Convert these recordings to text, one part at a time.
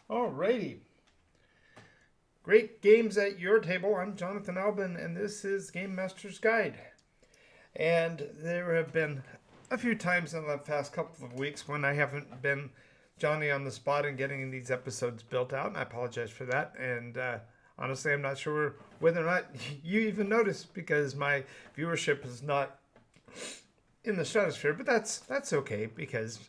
Alrighty. Great games at your table. I'm Jonathan Albin, and this is Game Master's Guide. And there have been a few times in the past couple of weeks when I haven't been Johnny on the spot and getting these episodes built out, and I apologize for that. And honestly, I'm not sure whether or not you even noticed because my viewership is not in the stratosphere, but that's okay because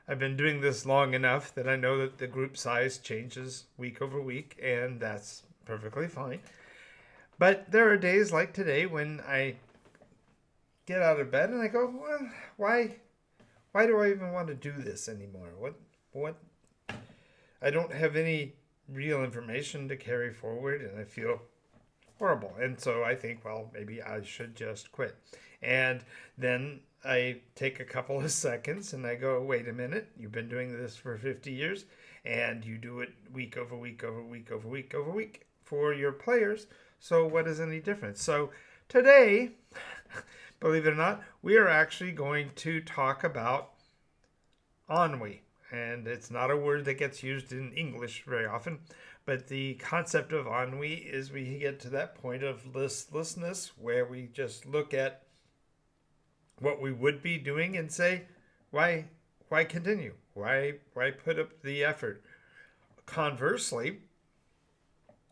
I've been doing this long enough that I know that the group size changes week over week, and that's perfectly fine. But there are days like today when I get out of bed and I go, well, why do I even want to do this anymore? What? I don't have any real information to carry forward, and I feel horrible. And so I think, well, maybe I should just quit. And then I take a couple of seconds and I go, wait a minute, you've been doing this for 50 years and you do it week over week over week over week over week for your players. So what is any difference? So today, believe it or not, we are actually going to talk about ennui. And it's not a word that gets used in English very often, but the concept of ennui is we get to that point of listlessness where we just look at what we would be doing and say, why continue? Why put up the effort? Conversely,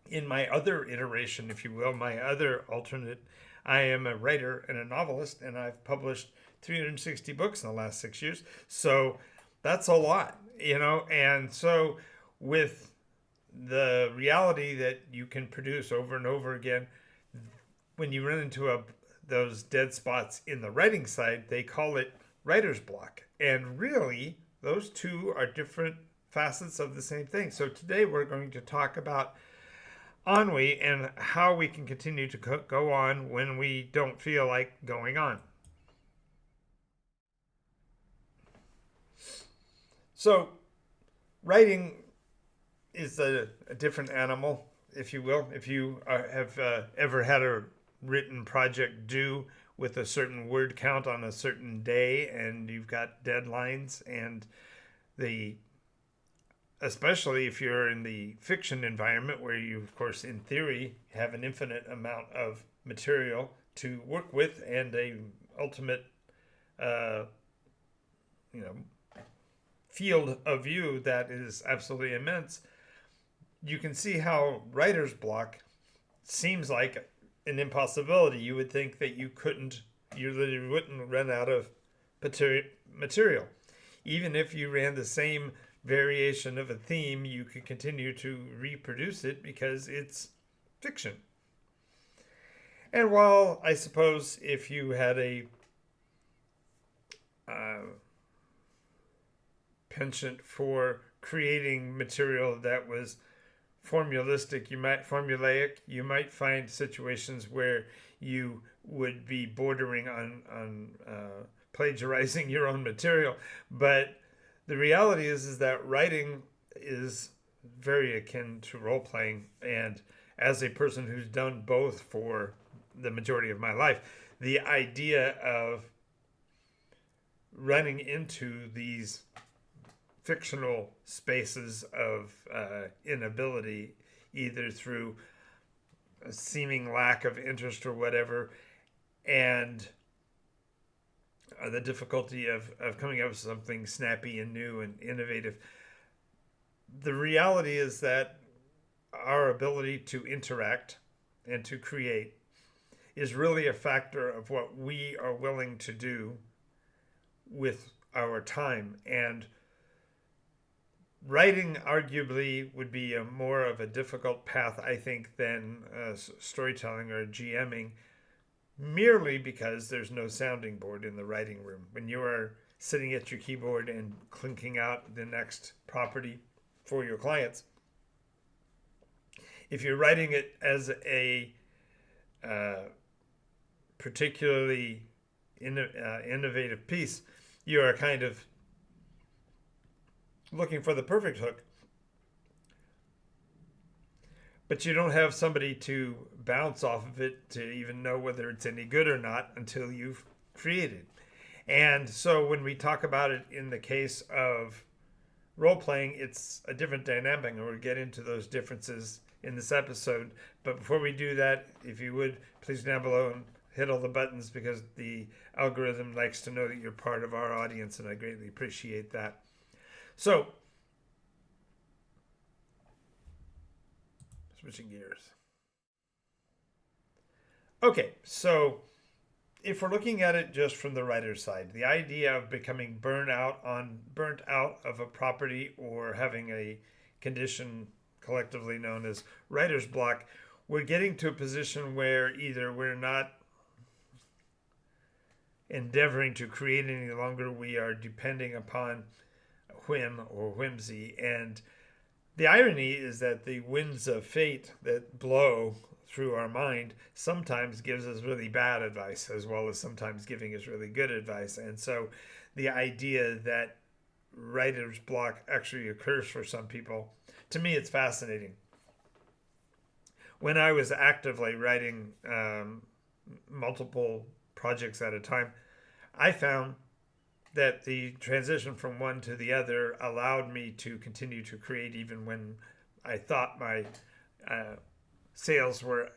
in my other iteration, if you will, my other alternate, I am a writer and a novelist, and I've published 360 books in the last 6 years. So that's a lot, and so with the reality that you can produce over and over again, when you run into those dead spots in the writing side, they call it writer's block. And really, those two are different facets of the same thing. So today we're going to talk about ennui and how we can continue to go on when we don't feel like going on. So writing is a different animal, if you will. If you have ever had a written project due with a certain word count on a certain day and you've got deadlines, and especially if you're in the fiction environment where you, of course, in theory, have an infinite amount of material to work with and a ultimate field of view that is absolutely immense, you can see how writer's block seems like an impossibility. You would think that you literally wouldn't run out of material. Even if you ran the same variation of a theme, you could continue to reproduce it because it's fiction. And while I suppose if you had a penchant for creating material that was formulaic, you might find situations where you would be bordering on plagiarizing your own material. But the reality is that writing is very akin to role playing, and as a person who's done both for the majority of my life, the idea of running into these fictional spaces of inability, either through a seeming lack of interest or whatever, and the difficulty of coming up with something snappy and new and innovative. The reality is that our ability to interact and to create is really a factor of what we are willing to do with our time. And writing arguably would be more of a difficult path, I think, than storytelling or GMing, merely because there's no sounding board in the writing room. When you are sitting at your keyboard and clinking out the next property for your clients, if you're writing it as a particularly innovative piece, you are kind of looking for the perfect hook, but you don't have somebody to bounce off of it to even know whether it's any good or not until you've created. And so when we talk about it in the case of role playing, it's a different dynamic, and we'll get into those differences in this episode. But before we do that, if you would, please down below and hit all the buttons, because the algorithm likes to know that you're part of our audience, and I greatly appreciate that. So, switching gears. Okay, so if we're looking at it just from the writer's side, the idea of becoming burnt out of a property or having a condition collectively known as writer's block, we're getting to a position where either we're not endeavoring to create any longer, we are depending upon whim or whimsy. And the irony is that the winds of fate that blow through our mind sometimes gives us really bad advice, as well as sometimes giving us really good advice. And so the idea that writer's block actually occurs for some people, to me, it's fascinating. When I was actively writing multiple projects at a time, I found that the transition from one to the other allowed me to continue to create even when I thought my sails were,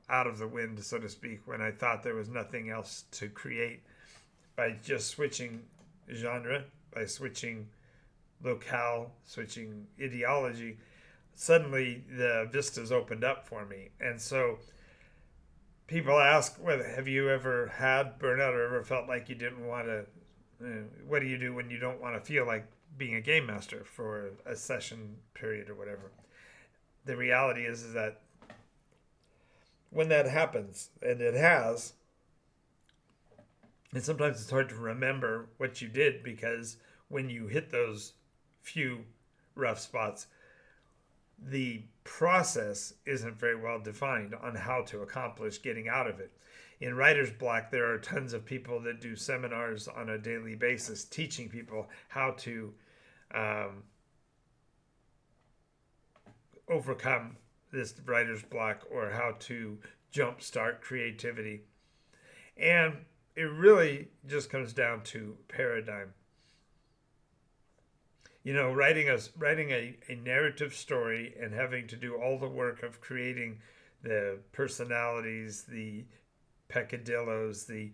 out of the wind, so to speak, when I thought there was nothing else to create. By just switching genre, by switching locale, switching ideology, suddenly the vistas opened up for me. And so people ask, whether have you ever had burnout or ever felt like you didn't want to, what do you do when you don't want to feel like being a game master for a session period or whatever? The reality is that when that happens, and it has, and sometimes it's hard to remember what you did, because when you hit those few rough spots, the process isn't very well defined on how to accomplish getting out of it. In writer's block, there are tons of people that do seminars on a daily basis teaching people how to overcome this writer's block, or how to jumpstart creativity. And it really just comes down to paradigm. Writing a narrative story and having to do all the work of creating the personalities, the peccadillos, the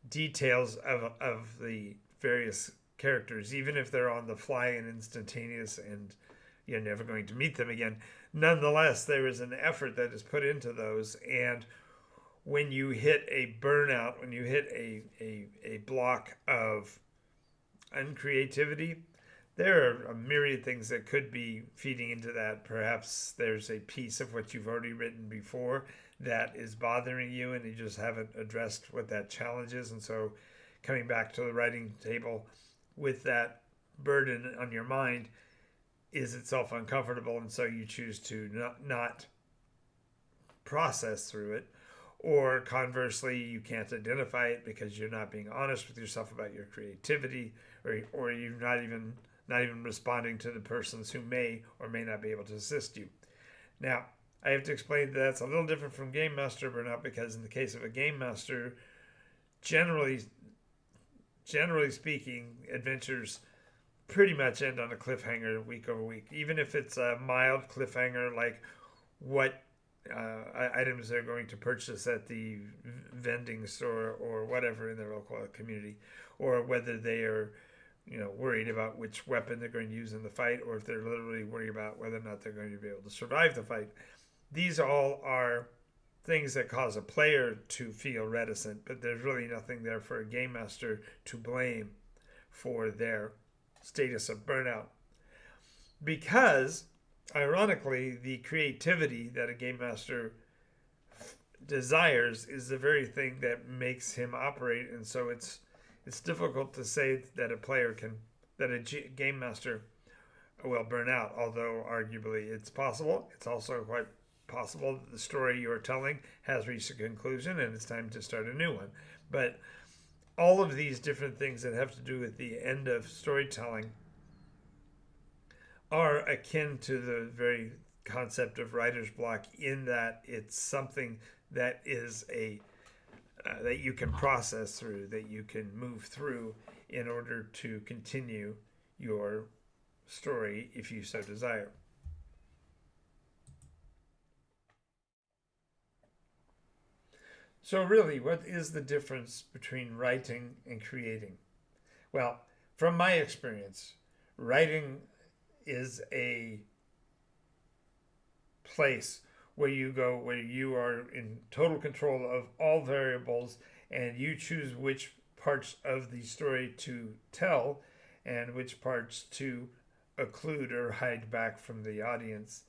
details of the various characters, even if they're on the fly and instantaneous and you're never going to meet them again. Nonetheless, there is an effort that is put into those. And when you hit a burnout, when you hit a block of uncreativity, there are a myriad things that could be feeding into that. Perhaps there's a piece of what you've already written before that is bothering you, and you just haven't addressed what that challenge is. And so coming back to the writing table with that burden on your mind is itself uncomfortable, and so you choose to not process through it. Or conversely, you can't identify it because you're not being honest with yourself about your creativity, or you're not even responding to the persons who may or may not be able to assist you. Now, I have to explain that that's a little different from Game Master burnout, because in the case of a Game Master, generally speaking, adventures pretty much end on a cliffhanger week over week. Even if it's a mild cliffhanger, like what items they're going to purchase at the vending store or whatever in their local community, or whether they are worried about which weapon they're going to use in the fight, or if they're literally worried about whether or not they're going to be able to survive the fight. These all are things that cause a player to feel reticent, but there's really nothing there for a game master to blame for their status of burnout. Because, ironically, the creativity that a game master desires is the very thing that makes him operate, and so it's difficult to say that a game master will burn out, although arguably it's possible. It's also quite possible that the story you're telling has reached a conclusion and it's time to start a new one. But all of these different things that have to do with the end of storytelling are akin to the very concept of writer's block, in that it's something that is a that you can process through, that you can move through in order to continue your story if you so desire. So, really, what is the difference between writing and creating? Well, from my experience, writing is a place where you go where you are in total control of all variables and you choose which parts of the story to tell and which parts to occlude or hide back from the audience,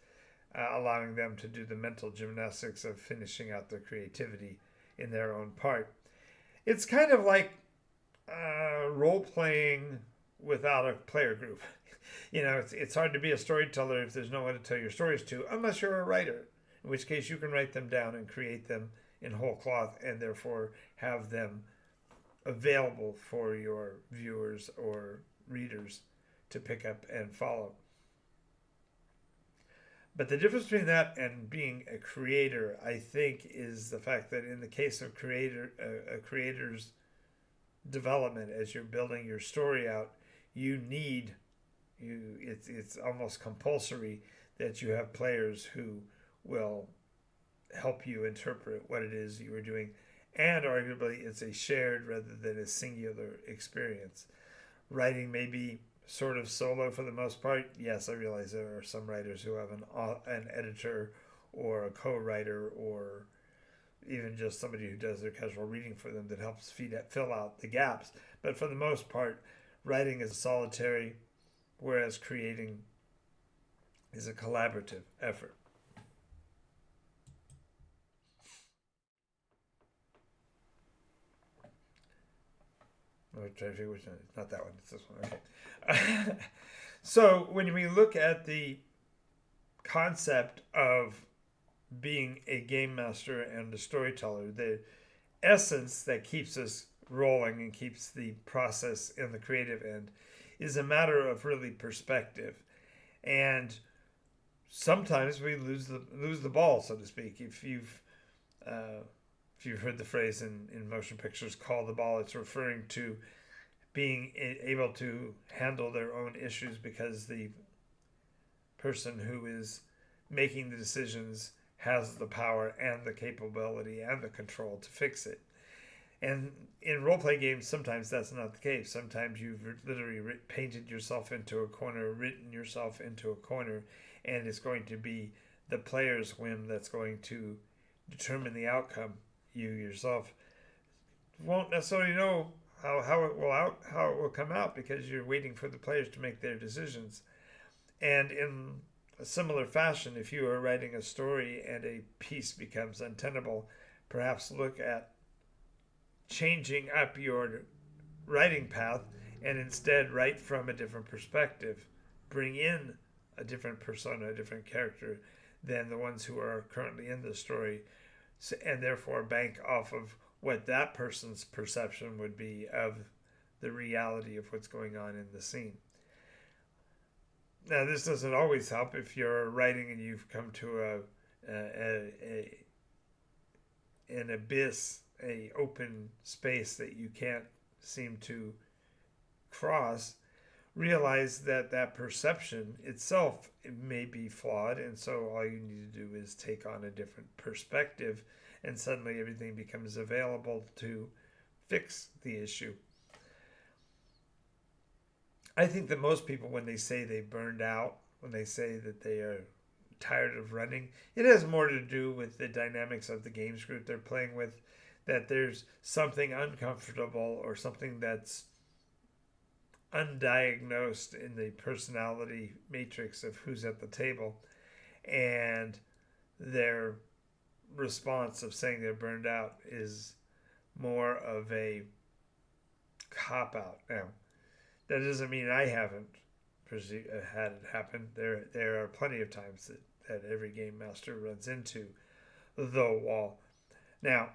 allowing them to do the mental gymnastics of finishing out their creativity in their own part. It's kind of like role playing without a player group. It's hard to be a storyteller if there's no one to tell your stories to, unless you're a writer, in which case you can write them down and create them in whole cloth and therefore have them available for your viewers or readers to pick up and follow. But the difference between that and being a creator, I think, is the fact that in the case of a creator's development, as you're building your story out, it's almost compulsory that you have players who will help you interpret what it is you are doing, and arguably it's a shared rather than a singular experience. Writing may be sort of solo for the most part. Yes, I realize there are some writers who have an editor or a co-writer or even just somebody who does their casual reading for them that helps fill out the gaps. But for the most part, writing is solitary, whereas creating is a collaborative effort. I'm trying to figure which one. It's not that one. It's this one. Okay. So when we look at the concept of being a game master and a storyteller, the essence that keeps us rolling and keeps the process in the creative end is a matter of really perspective. And sometimes we lose the ball, so to speak. If you've heard the phrase in motion pictures, call the ball, it's referring to being able to handle their own issues because the person who is making the decisions has the power and the capability and the control to fix it. And in role play games, sometimes that's not the case. Sometimes you've literally painted yourself into a corner, written yourself into a corner, and it's going to be the player's whim that's going to determine the outcome. You yourself won't necessarily know how it will come out because you're waiting for the players to make their decisions. And in a similar fashion, if you are writing a story and a piece becomes untenable, perhaps look at changing up your writing path and instead write from a different perspective. Bring in a different persona, a different character than the ones who are currently in the story, and therefore bank off of what that person's perception would be of the reality of what's going on in the scene. Now, this doesn't always help if you're writing and you've come to an abyss, a open space that you can't seem to cross. Realize that perception itself may be flawed, and so all you need to do is take on a different perspective, and suddenly everything becomes available to fix the issue. I think that most people, when they say they burned out, when they say that they are tired of running, it has more to do with the dynamics of the games group they're playing with, that there's something uncomfortable or something that's undiagnosed in the personality matrix of who's at the table, and their response of saying they're burned out is more of a cop out. Now, that doesn't mean I haven't had it happen. There are plenty of times that every game master runs into the wall. Now,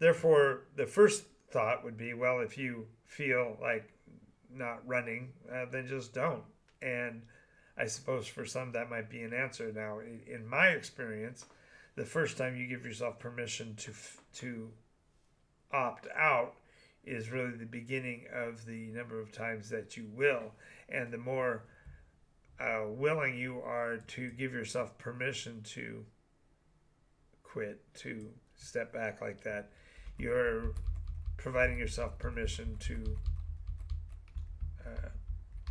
therefore, the first thought would be, well, if you feel like not running, then just don't. And I suppose for some that might be an answer. Now, in my experience, the first time you give yourself permission to opt out is really the beginning of the number of times that you will. And the more willing you are to give yourself permission to quit, to step back like that, you're providing yourself permission to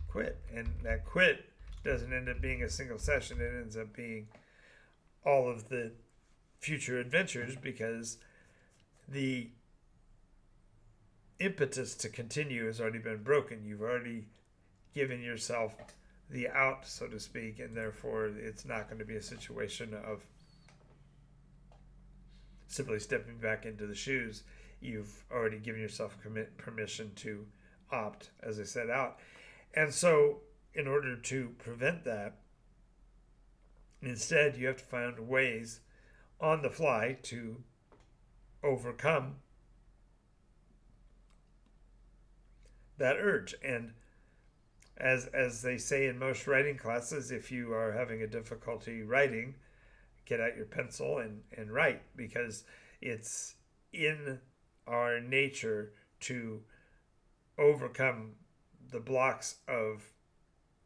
quit. And that quit doesn't end up being a single session, it ends up being all of the future adventures, because the impetus to continue has already been broken. You've already given yourself the out, so to speak, and therefore it's not going to be a situation of simply stepping back into the shoes. You've already given yourself permission to opt, as I said, out. And so in order to prevent that, instead you have to find ways on the fly to overcome that urge. And as they say in most writing classes, if you are having a difficulty writing, get out your pencil and write, because it's in our nature to overcome the blocks of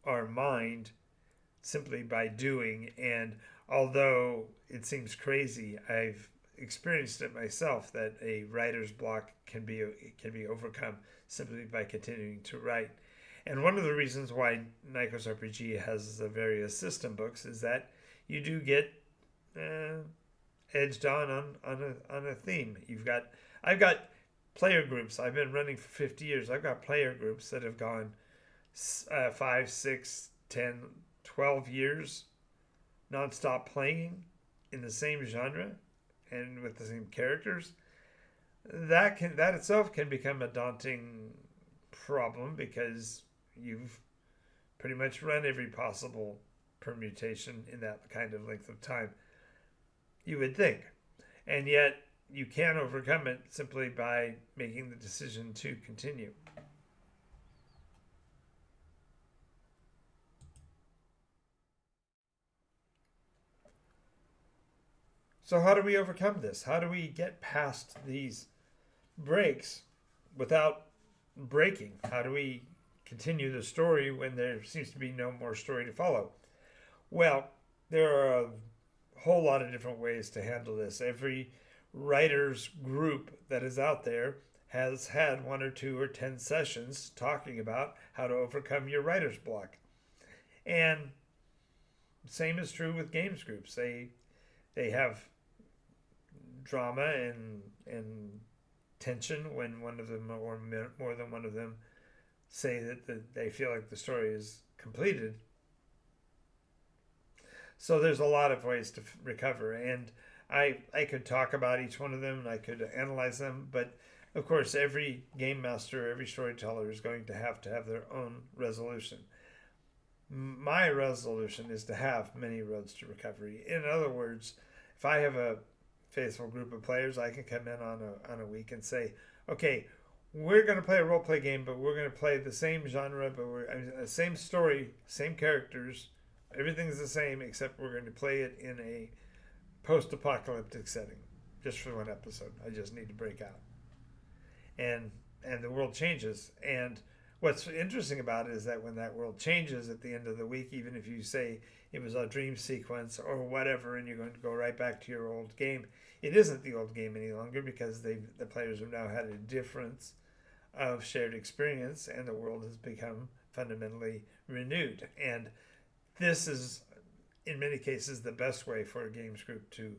our mind simply by doing. And although it seems crazy, I've experienced it myself, that a writer's block can be overcome simply by continuing to write. And one of the reasons why Nikos RPG has the various system books is that you do get edged on a theme. I've got player groups. I've been running for 50 years. I've got player groups that have gone 5, 6, 10, 12 years nonstop playing in the same genre and with the same characters. That itself can become a daunting problem, because you've pretty much run every possible permutation in that kind of length of time, you would think. And yet you can overcome it simply by making the decision to continue. So how do we overcome this? How do we get past these breaks without breaking? How do we continue the story when there seems to be no more story to follow? Well, there are a whole lot of different ways to handle this. Every writer's group that is out there has had 1 or 2 or 10 sessions talking about how to overcome your writer's block. And the same is true with games groups. They have drama and tension when one of them or more than one of them say that they feel like the story is completed. So there's a lot of ways to recover, and I could talk about each one of them and I could analyze them, but of course every game master, every storyteller is going to have their own resolution. My resolution is to have many roads to recovery. In other words, if I have a faithful group of players, I can come in on a week and say, okay, we're going to play a role play game, but we're going to play the same genre, but same story, same characters, everything's the same, except we're going to play it in a post-apocalyptic setting, just for one episode. I just need to break out, and the world changes. And what's interesting about it is that when that world changes at the end of the week, even if you say it was a dream sequence or whatever, and you're going to go right back to your old game, it isn't the old game any longer, because the players have now had a difference of shared experience, and the world has become fundamentally renewed. And this is, in many cases, the best way for a games group to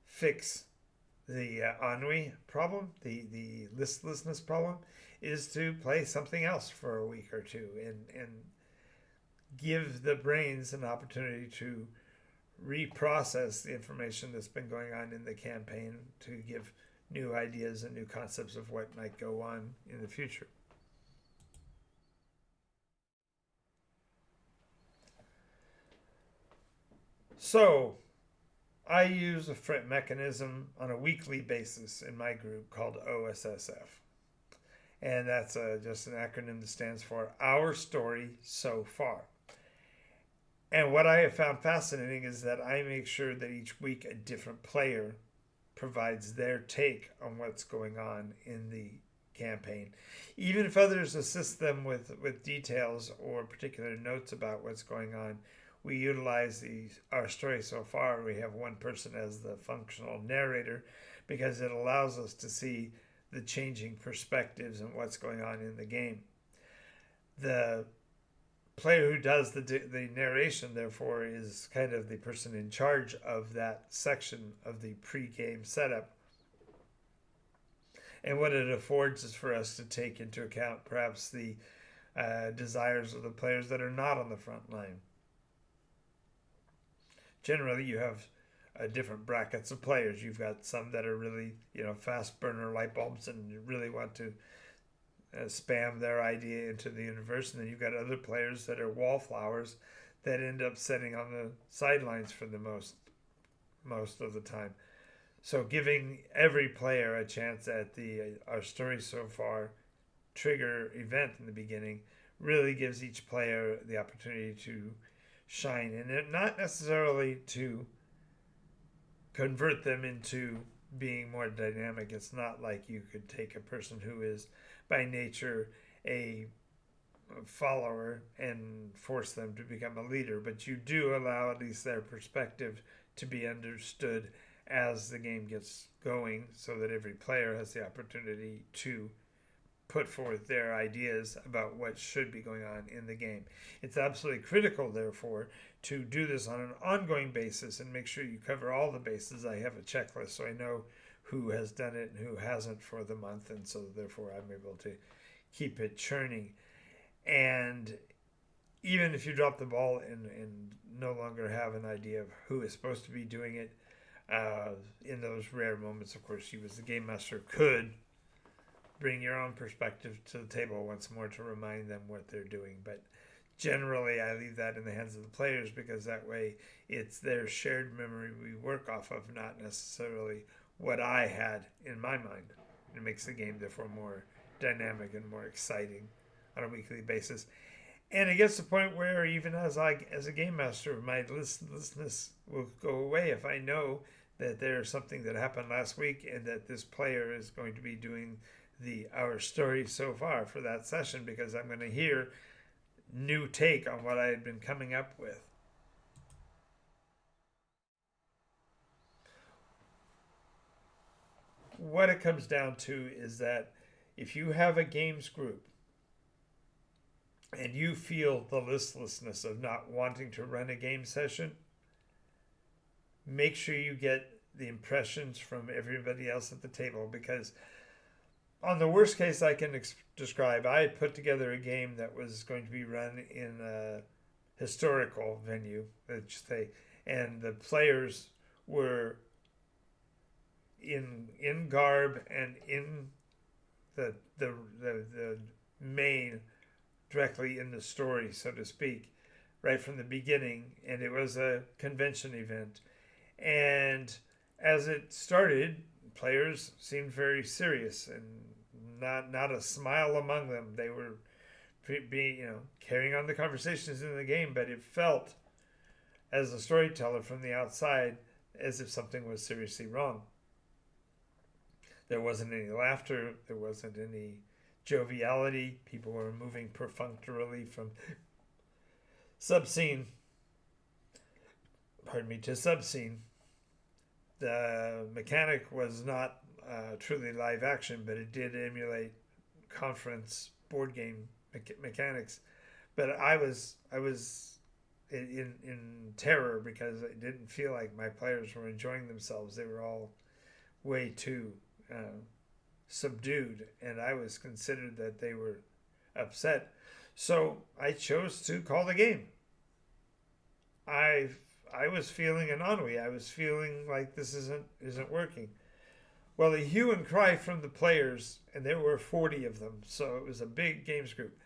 fix the ennui problem, the listlessness problem, is to play something else for a week or two and give the brains an opportunity to reprocess the information that's been going on in the campaign, to give new ideas and new concepts of what might go on in the future. So I use a mechanism on a weekly basis in my group called OSSF. And that's just an acronym that stands for Our Story So Far. And what I have found fascinating is that I make sure that each week a different player provides their take on what's going on in the campaign. Even if others assist them with details or particular notes about what's going on, we utilize our story so far. We have one person as the functional narrator because it allows us to see the changing perspectives and what's going on in the game. The player who does the narration, therefore, is kind of the person in charge of that section of the pre-game setup. And what it affords is for us to take into account perhaps the desires of the players that are not on the front line. Generally, you have different brackets of players. You've got some that are really, fast burner light bulbs and you really want to spam their idea into the universe. And then you've got other players that are wallflowers that end up sitting on the sidelines for the most of the time. So giving every player a chance at our story so far trigger event in the beginning really gives each player the opportunity to shine, and not necessarily to convert them into being more dynamic. It's not like you could take a person who is by nature a follower and force them to become a leader, but you do allow at least their perspective to be understood as the game gets going so that every player has the opportunity to put forth their ideas about what should be going on in the game. It's absolutely critical, therefore, to do this on an ongoing basis and make sure you cover all the bases. I have a checklist so I know who has done it and who hasn't for the month, and so therefore I'm able to keep it churning. And even if you drop the ball and no longer have an idea of who is supposed to be doing it, in those rare moments, of course, you as the game master could bring your own perspective to the table once more to remind them what they're doing. But generally, I leave that in the hands of the players because that way it's their shared memory we work off of, not necessarily what I had in my mind. It makes the game, therefore, more dynamic and more exciting on a weekly basis. And it gets to the point where even as a game master, my listlessness will go away if I know that there's something that happened last week and that this player is going to be doing our story so far for that session, because I'm going to hear new take on what I had been coming up with. What it comes down to is that if you have a games group and you feel the listlessness of not wanting to run a game session, make sure you get the impressions from everybody else at the table, because on the worst case I can describe, I had put together a game that was going to be run in a historical venue, and the players were in garb and in the main, directly in the story, so to speak, right from the beginning, and it was a convention event. And as it started, players seemed very serious and not a smile among them. They were carrying on the conversations in the game, but it felt, as a storyteller from the outside, as if something was seriously wrong. There wasn't any laughter. There wasn't any joviality. People were moving perfunctorily from subscene to subscene. The mechanic was not truly live action, but it did emulate conference board game mechanics. But I was in terror because it didn't feel like my players were enjoying themselves. They were all way too subdued, and I was considered that they were upset. So I chose to call the game. I was feeling an ennui. I was feeling like this isn't working. Well, the hue and cry from the players, and there were 40 of them, so it was a big games group,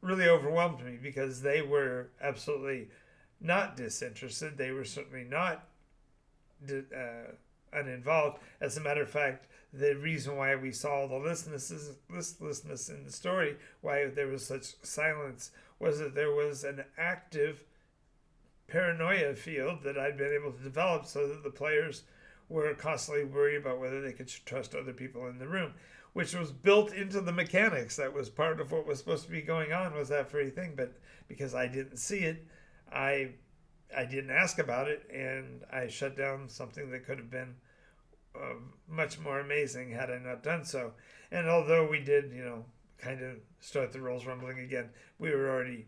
really overwhelmed me, because they were absolutely not disinterested. They were certainly not uninvolved. As a matter of fact, the reason why we saw the listlessness in the story, why there was such silence, was that there was an active paranoia field that I'd been able to develop so that the players were constantly worried about whether they could trust other people in the room, which was built into the mechanics. That was part of what was supposed to be going on, was that very thing. But because I didn't see it, I didn't ask about it, and I shut down something that could have been much more amazing had I not done so. And although we did, kind of start the rolls rumbling again, we were already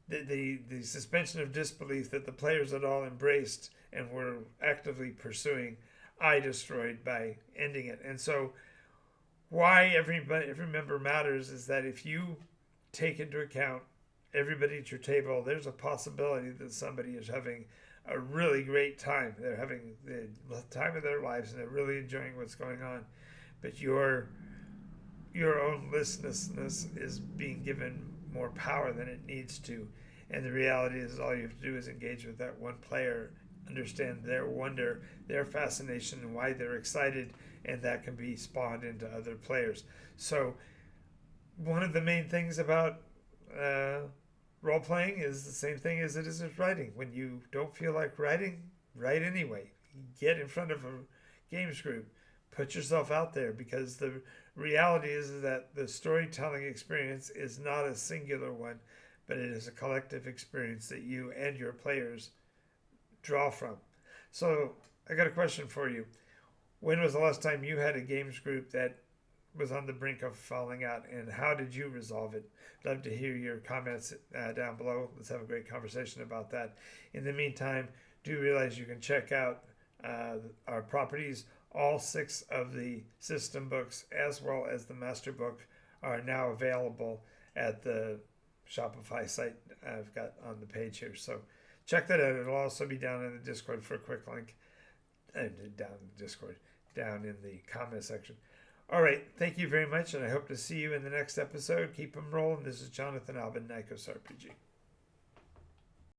the suspension of disbelief that the players had all embraced and were actively pursuing, I destroyed by ending it. And so, why every member matters is that if you take into account everybody at your table, there's a possibility that somebody is having a really great time. They're having the time of their lives and they're really enjoying what's going on. But your own listlessness is being given more power than it needs to. And the reality is all you have to do is engage with that one player, understand their wonder, their fascination, and why they're excited, and that can be spawned into other players. So one of the main things about role playing is the same thing as it is with writing. When you don't feel like writing, write anyway. Get in front of a games group. Put yourself out there, because the reality is that the storytelling experience is not a singular one, but it is a collective experience that you and your players draw from. So I got a question for you. When was the last time you had a games group that was on the brink of falling out, and how did you resolve it? Love to hear your comments down below. Let's have a great conversation about that. In the meantime, do realize you can check out our properties. All 6 of the system books, as well as the master book, are now available at the Shopify site I've got on the page here. So check that out. It'll also be down in the Discord for a quick link. Down in the Discord, down in the comment section. All right, thank you very much, and I hope to see you in the next episode. Keep them rolling. This is Jonathan Albin, Nikos RPG.